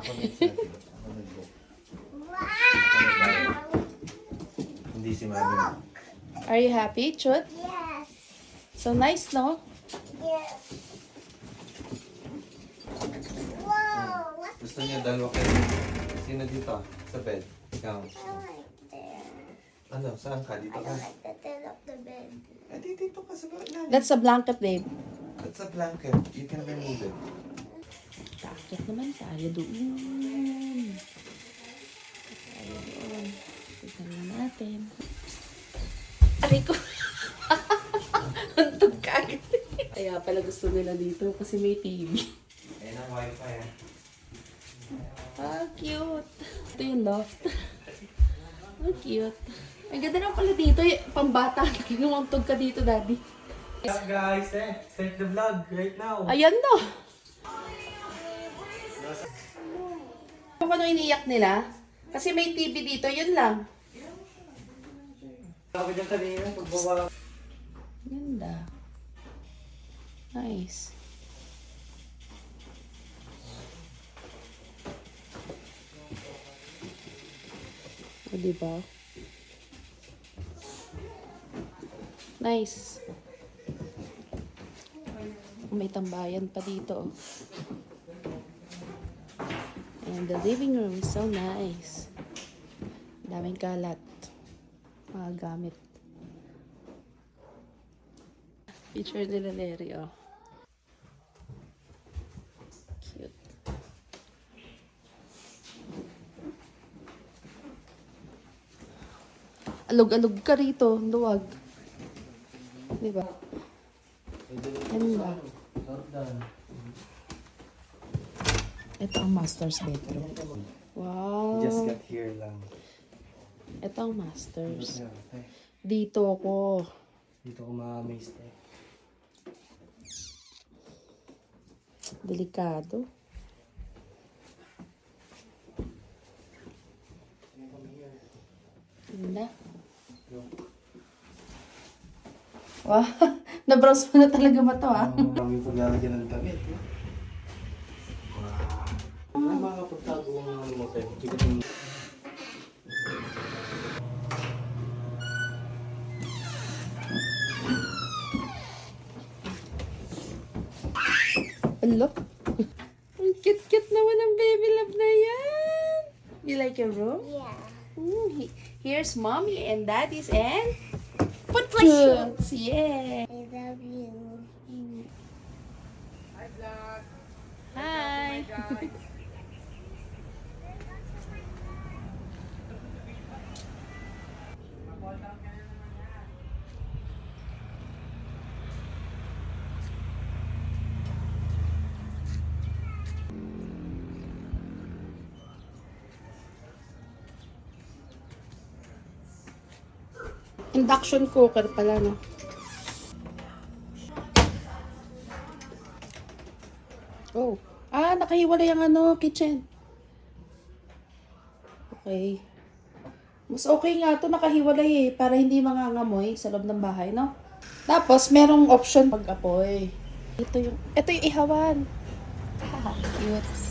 Ako nagsabi. Ako nag-book. Wow! Hindi si Mami. Are you happy, Chut? Yes. So nice, no? Yes. Whoa. What? Gusto niya dalawa kayo. Sino dito? Sa bed? Ikaw. I like there. Ano? Saan ka? Dito I ka? don't like the tail of the bed. Eh, dito ka sa ilalim. That's a blanket, babe. That's a blanket. You can remove it. Bakit naman tayo doon? Tayo doon. Tignan na natin. Aray ko. Hantog ka agad. Kaya pala gusto nila dito kasi may TV. Ayan ang wifi ah. Ah, cute. Ito yung loft. Ah, cute. Ang ganda naman pala dito. Pambata. Lumantog ka dito, daddy. What's up guys? Start the vlog right now. Ayan no. Kung ano iniyak nila? Kasi may TV dito, yun lang. Sabi niya kanina, pagbaba. Ganda. Nice. O, diba? Nice. May tambayan pa dito. And the living room is so nice. Daming kalat. Mga gamit. Picture nila Larry, oh. Cute. Alog-alog ka rito. Luwag. Diba? Ganda. Ito ang master's bedroom. Wow. Just got here lang. Ito ang master's. Dito ako. Dito ko ma-amaze eh. Delikado. Ganda. Wow. Na-browse mo na talaga ba ito, ah? Kami paglalagyan ng damit. Wow. Ay, makakapagtago ng ano mo tayo. Hello? Ang cute-cute naman ang baby love na yan. You like your room? Yeah. Here's mommy and daddy's and Putla's. Yeah. I love you. Hi. Induction cooker pala, no? Oh. Ah, nakahiwalay ang ano, kitchen. Okay. Mas okay nga to nakahiwalay eh, para hindi mangangamoy sa loob ng bahay, no? Tapos, merong option pag-apoy. Ito yung ihawan. Cute.